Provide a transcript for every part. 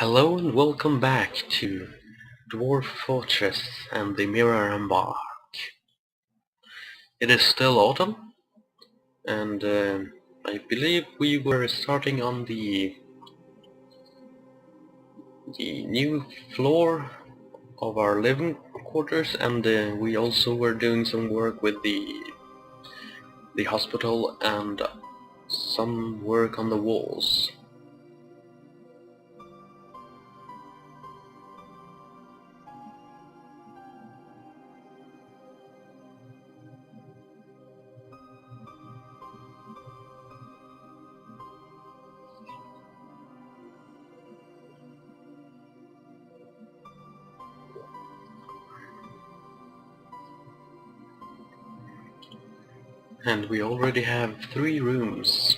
Hello and welcome back to Dwarf Fortress and the Mirror Embark. It is still autumn, and I believe we were starting on the new floor of our living quarters, and we also were doing some work with the hospital and some work on the walls. And we already have 3 rooms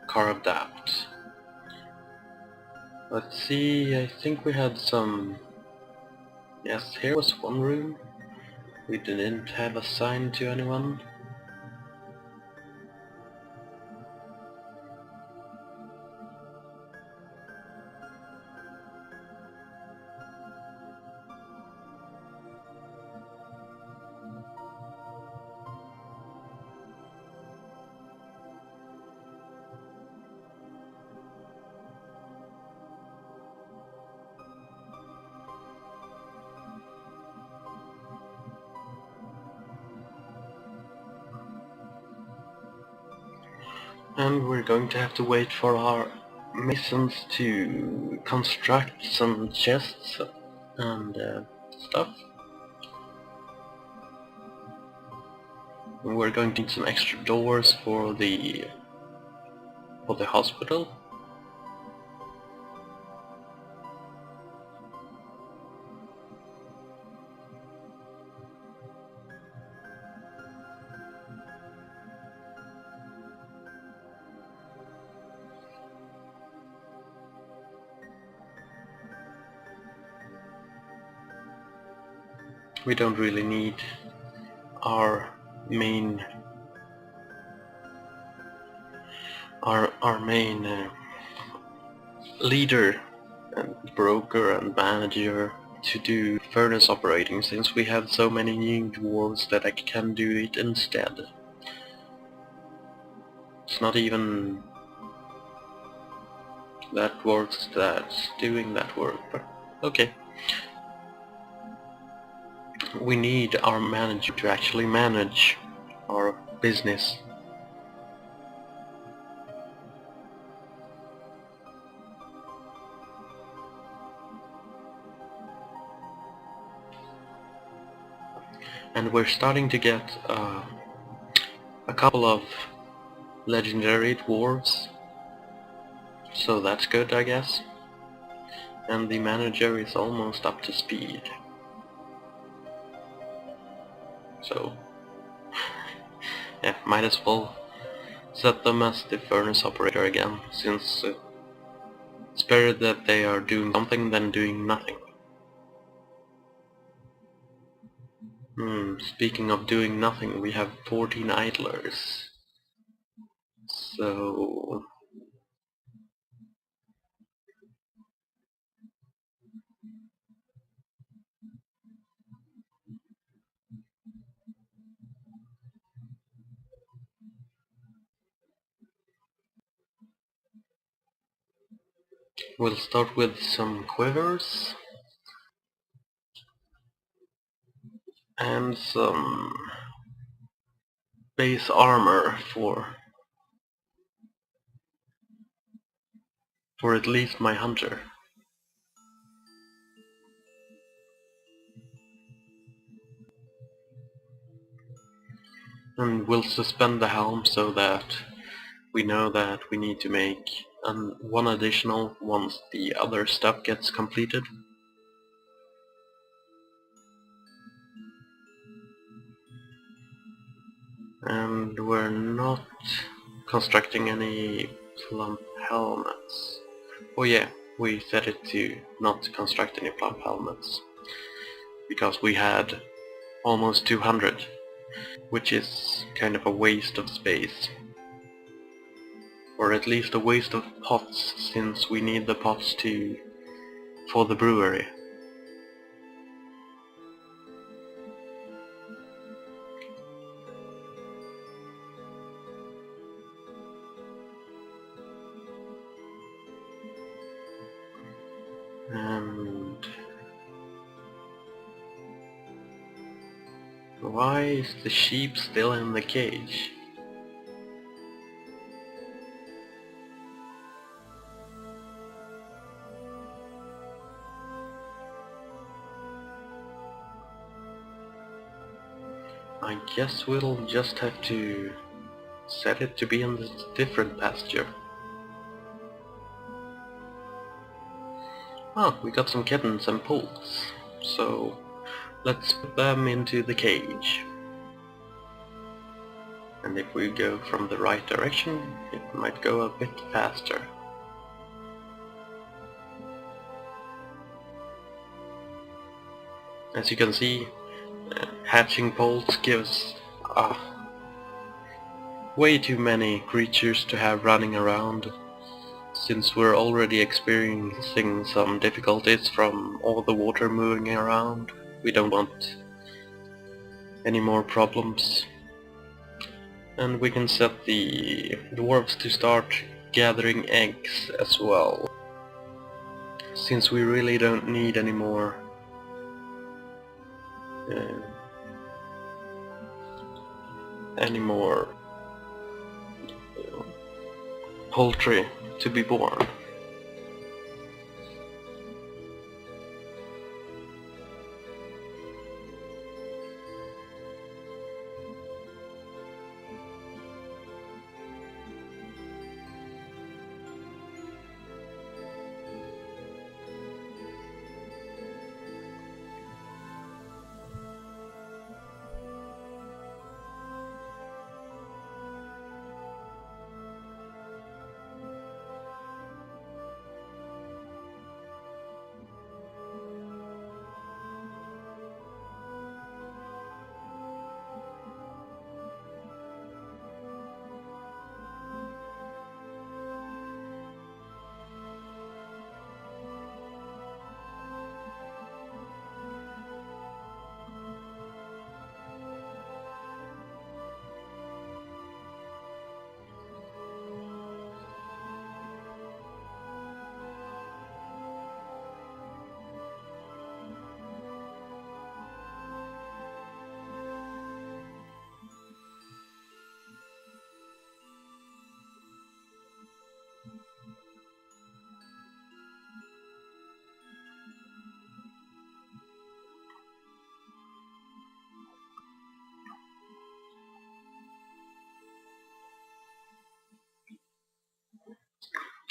carved out. Let's see, I think we had some... Yes, here was one room. We didn't have assigned to anyone. And we're going to have to wait for our masons to construct some chests and stuff. And we're going to need some extra doors for the hospital. We don't really need our main leader and broker and manager to do furnace operating, since we have so many new dwarves that I can do it instead. It's not even that dwarf that's doing that work, but okay. We need our manager to actually manage our business. And we're starting to get a couple of legendary dwarves, so that's good, I guess. And the manager is almost up to speed. So, yeah, might as well set them as the furnace operator again, since it's better that they are doing something than doing nothing. Speaking of doing nothing, we have 14 idlers. So... we'll start with some quivers and some base armor for at least my hunter. And we'll suspend the helm so that we know that we need to make one additional once the other stuff gets completed. And we're not constructing any plump helmets. Oh yeah, we set it to not construct any plump helmets, because we had almost 200, which is kind of a waste of space. Or at least a waste of pots, since we need the pots to for the brewery. And why is the sheep still in the cage? I guess we'll just have to set it to be in a different pasture. Oh, we got some kittens and poults, so let's put them into the cage. And if we go from the right direction, it might go a bit faster. As you can see, hatching poults gives way too many creatures to have running around. Since we're already experiencing some difficulties from all the water moving around, we don't want any more problems. And we can set the dwarves to start gathering eggs as well, since we really don't need any more poultry to be born.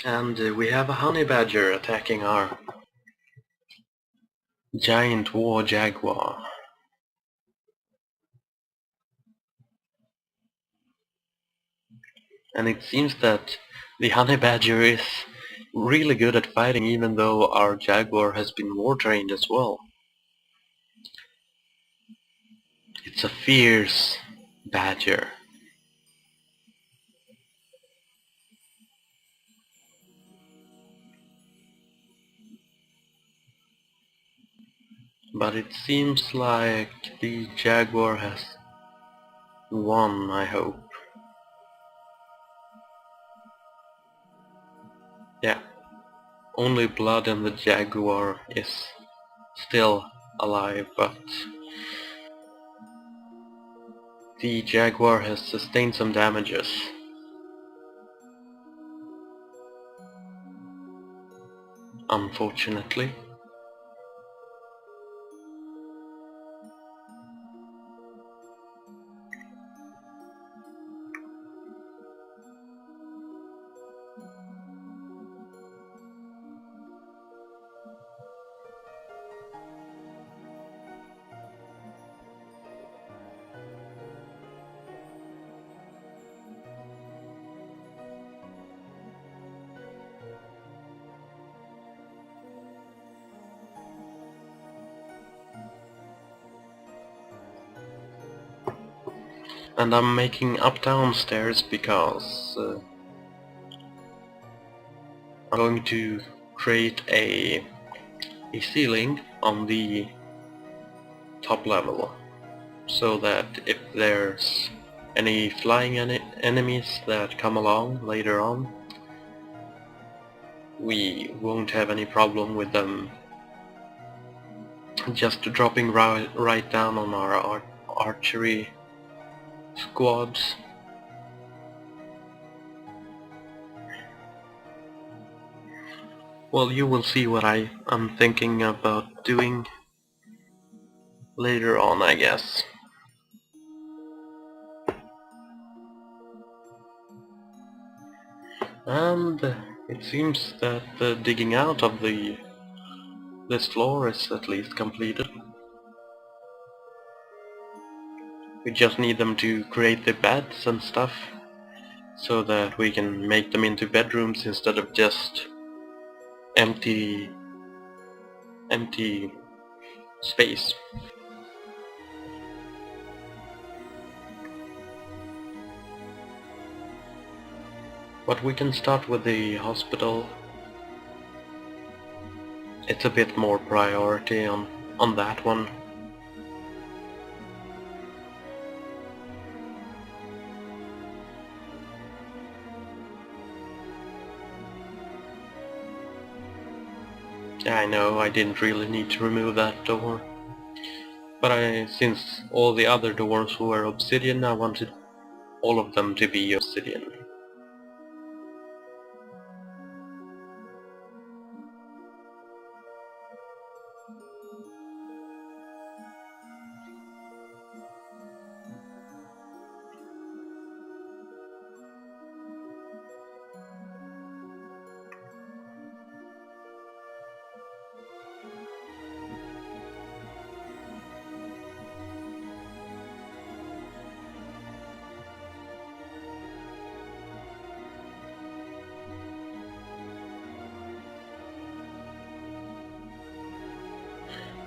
And we have a honey badger attacking our giant war jaguar. And it seems that the honey badger is really good at fighting, even though our jaguar has been war trained as well. It's a fierce badger. But it seems like the jaguar has won, I hope. Yeah, only blood and the jaguar is still alive, but the jaguar has sustained some damages. Unfortunately. And I'm making up-down stairs because I'm going to create a a ceiling on the top level, so that if there's any flying enemies that come along later on, we won't have any problem with them just dropping right down on our archery squads. Well, you will see what I'm thinking about doing later on, I guess. And it seems that the digging out of this floor is at least completed. We just need them to create the beds and stuff, so that we can make them into bedrooms instead of just empty space. But we can start with the hospital. It's a bit more priority on that one. I know I didn't really need to remove that door, but since all the other doors were obsidian, I wanted all of them to be obsidian.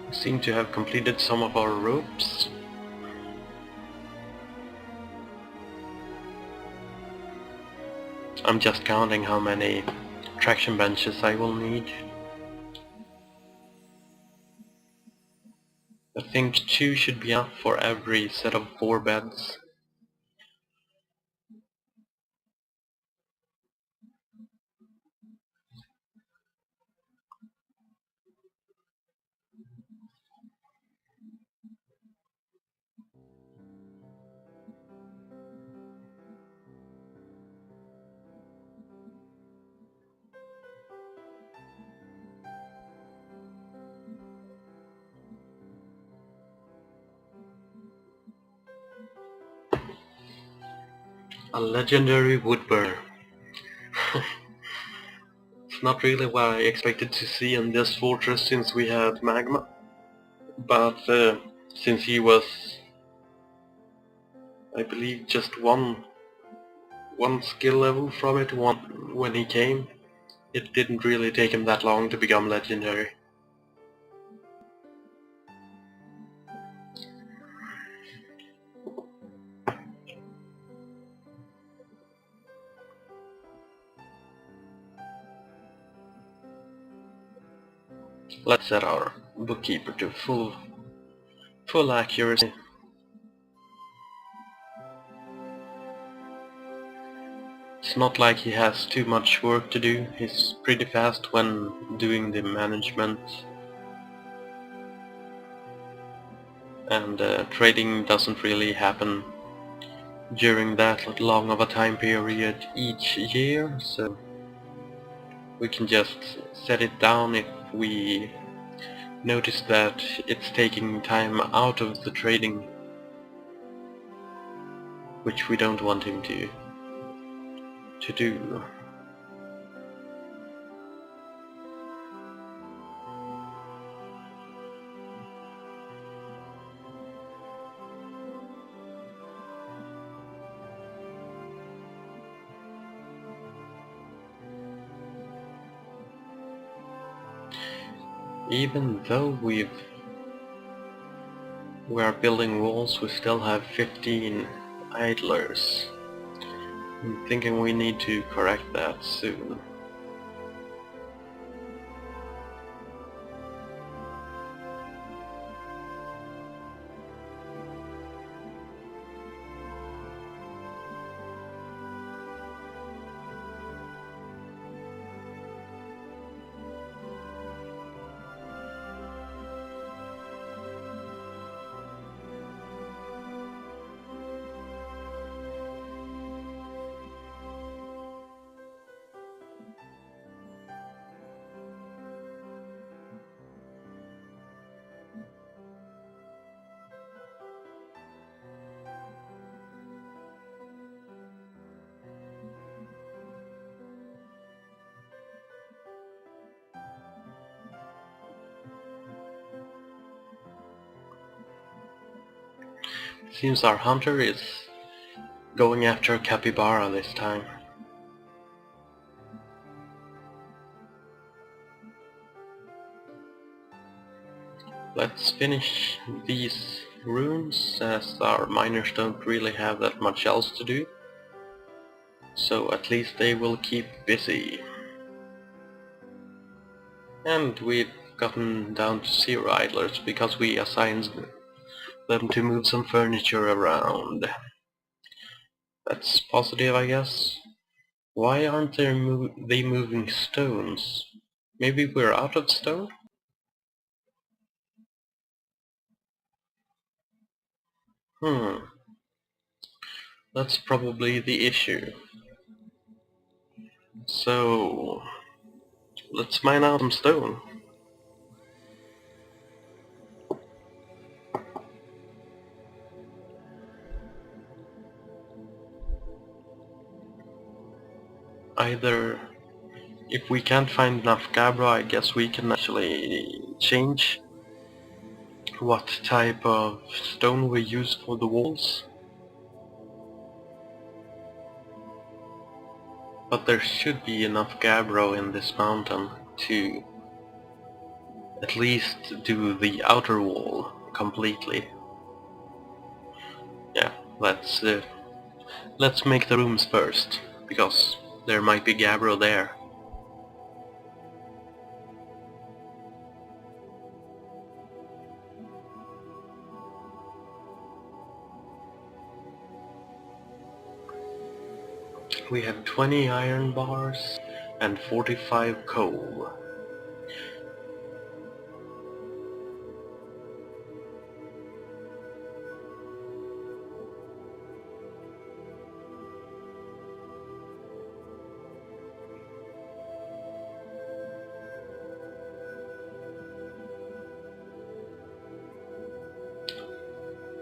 We seem to have completed some of our ropes. I'm just counting how many traction benches I will need. I think 2 should be enough for every set of 4 beds. A legendary woodburner. It's not really what I expected to see in this fortress since we had magma, but since he was, I believe, just one skill level from it when he came, it didn't really take him that long to become legendary. Let's set our bookkeeper to full accuracy. It's not like he has too much work to do. He's pretty fast when doing the management, and trading doesn't really happen during that long of a time period each year, so we can just set it down if we notice that it's taking time out of the trading, which we don't want him to do. Even though we are building walls, we still have 15 idlers. I'm thinking we need to correct that soon. Seems our hunter is going after a capybara this time. Let's finish these rooms, as our miners don't really have that much else to do. So at least they will keep busy. And we've gotten down to 0 idlers because we assigned them to move some furniture around. That's positive, I guess. Why aren't they moving stones? Maybe we're out of stone? That's probably the issue. So, let's mine out some stone. Either, if we can't find enough gabbro, I guess we can actually change what type of stone we use for the walls. But there should be enough gabbro in this mountain to at least do the outer wall completely. Yeah, let's make the rooms first, because there might be gabbro there. We have 20 iron bars and 45 coal.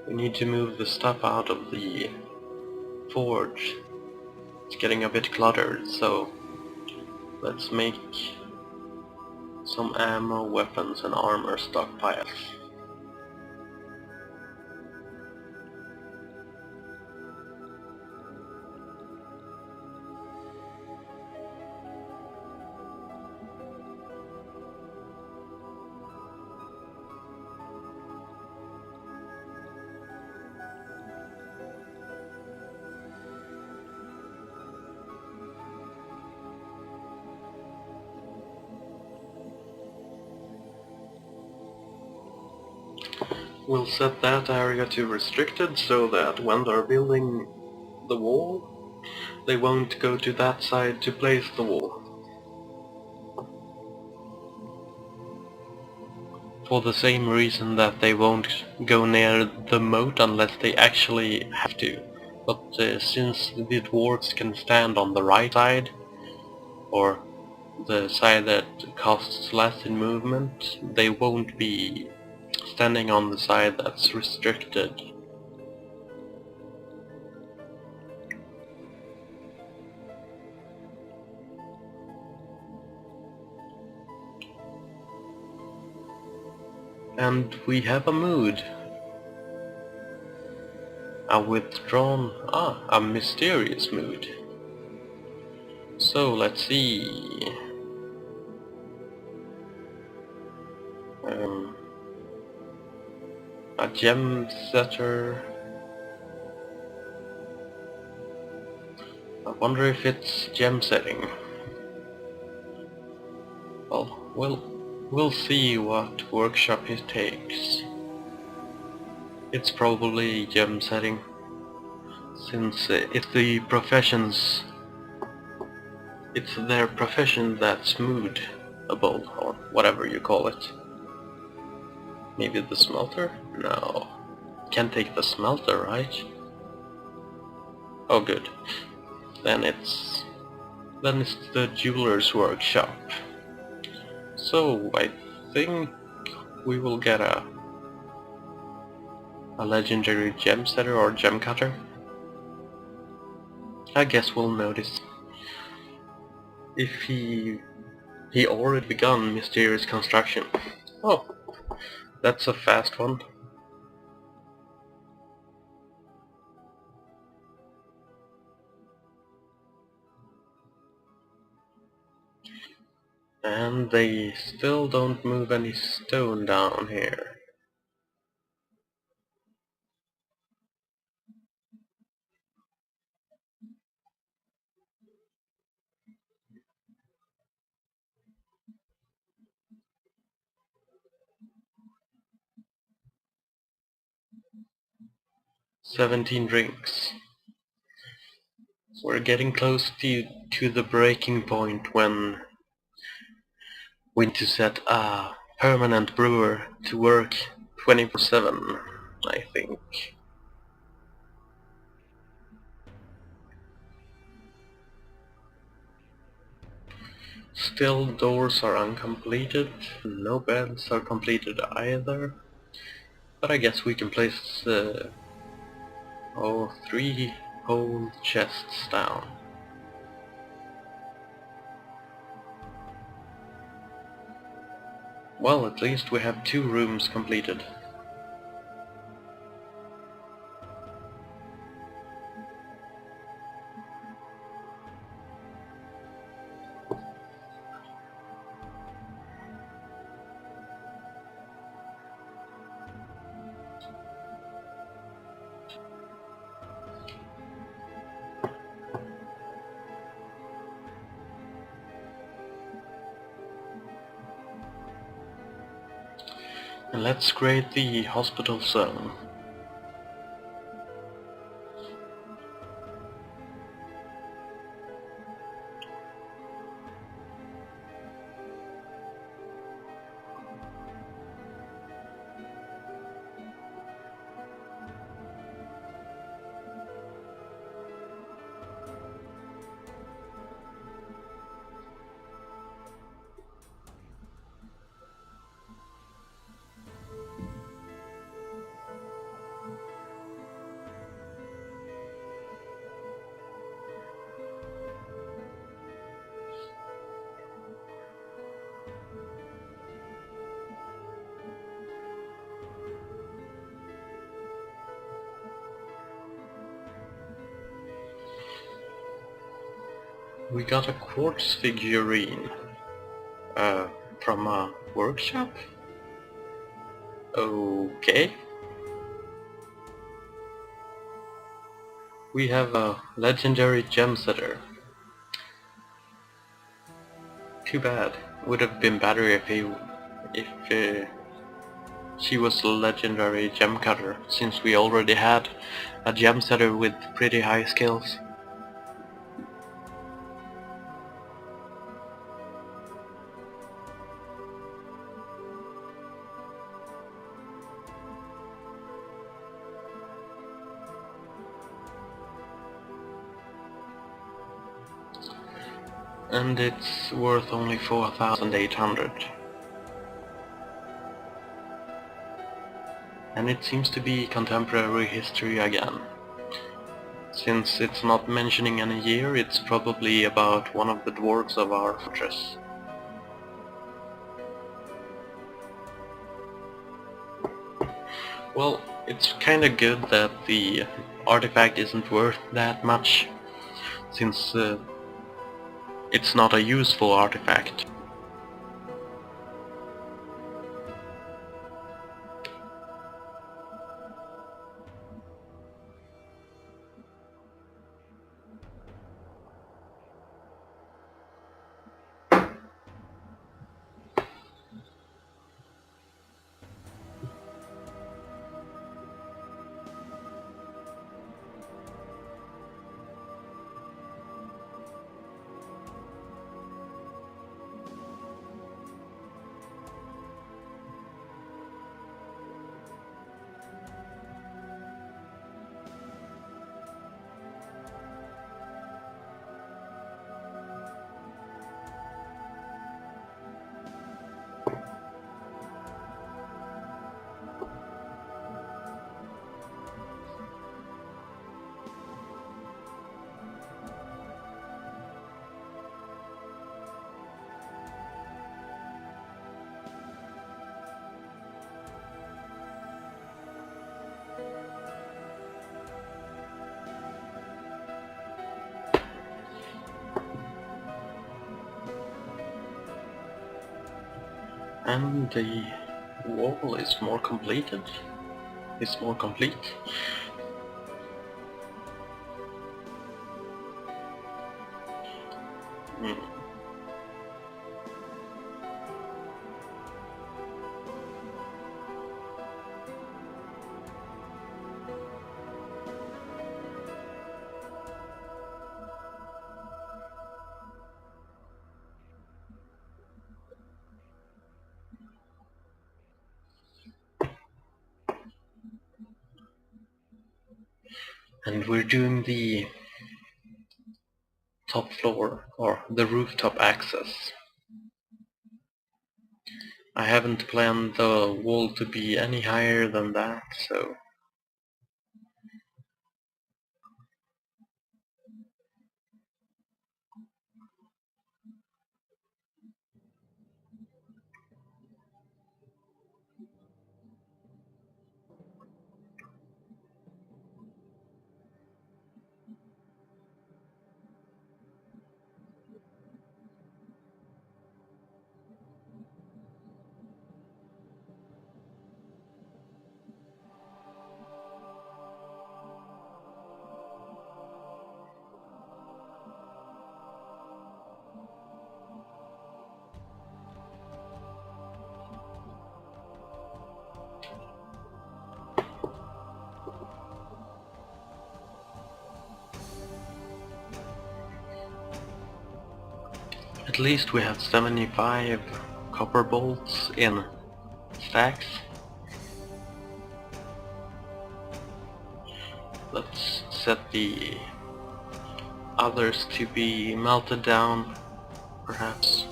We need to move the stuff out of the forge. It's getting a bit cluttered, so let's make some ammo, weapons and armor stockpiles. We'll set that area to restricted so that when they're building the wall, they won't go to that side to place the wall. For the same reason that they won't go near the moat unless they actually have to. But since the dwarves can stand on the right side, or the side that costs less in movement, they won't be standing on the side that's restricted. And we have a mood. A withdrawn, a mysterious mood. So let's see. A gem setter. I wonder if it's gem setting. Well, we'll see what workshop it takes. It's probably gem setting, since it's their profession that's moodable, or whatever you call it. Maybe the smelter? No. Can't take the smelter, right? Oh good. Then it's the jeweler's workshop. So I think we will get a legendary gem setter or gem cutter. I guess we'll notice if he already begun mysterious construction. Oh, that's a fast one. And they still don't move any stone down here. "17 drinks." We're getting close to the breaking point when we need to set a permanent brewer to work 24/7, I think. Still, doors are uncompleted, no beds are completed either, but I guess we can place 3 whole chests down. Well, at least we have 2 rooms completed. And let's create the hospital zone. We got a quartz figurine. From a workshop? Okay. We have a legendary gem setter. Too bad. Would have been better if she was a legendary gem cutter, since we already had a gem setter with pretty high skills. And it's worth only 4,800. And it seems to be contemporary history again. Since it's not mentioning any year, it's probably about one of the dwarves of our fortress. Well, it's kinda good that the artifact isn't worth that much, since it's not a useful artifact. And the wall is more completed. It's more complete. Hmm. And we're doing the top floor, or the rooftop access. I haven't planned the wall to be any higher than that, so... At least we have 75 copper bolts in stacks. Let's set the others to be melted down, perhaps.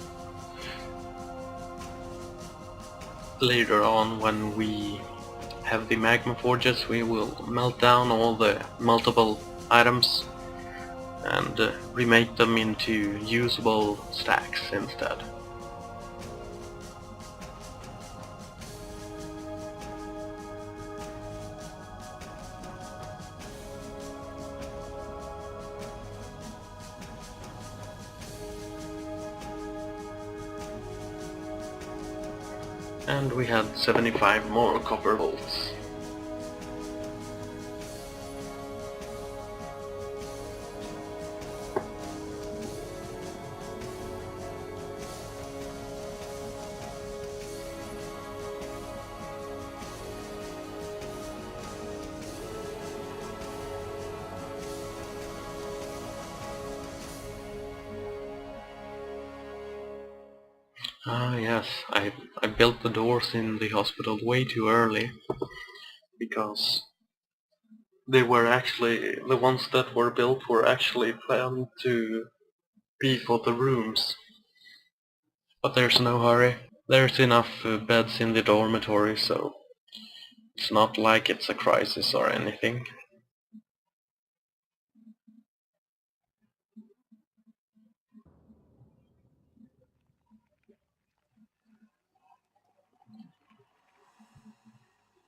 Later on, when we have the magma forges, we will melt down all the multiple items and remake them into usable stacks instead. And we had 75 more copper bolts. Ah yes, I built the doors in the hospital way too early, because they were actually, the ones that were built were actually planned to be for the rooms. But there's no hurry. There's enough beds in the dormitory, so it's not like it's a crisis or anything.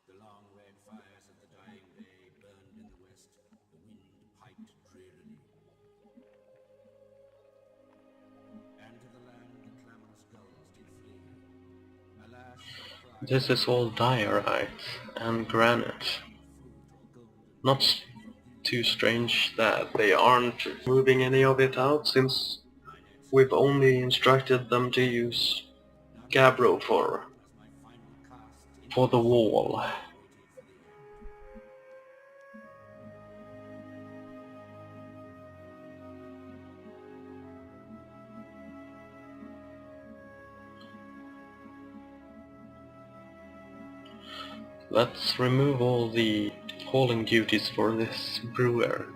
The long red fires of the dying day burned in the west. The wind piped drearily. And to the land the clamorous gulls did flee. Alas, they cried. This is all diorite and granite. Not too strange that they aren't moving any of it out, since we've only instructed them to use Gabbro for the wall. Let's remove all the hauling duties for this brewer.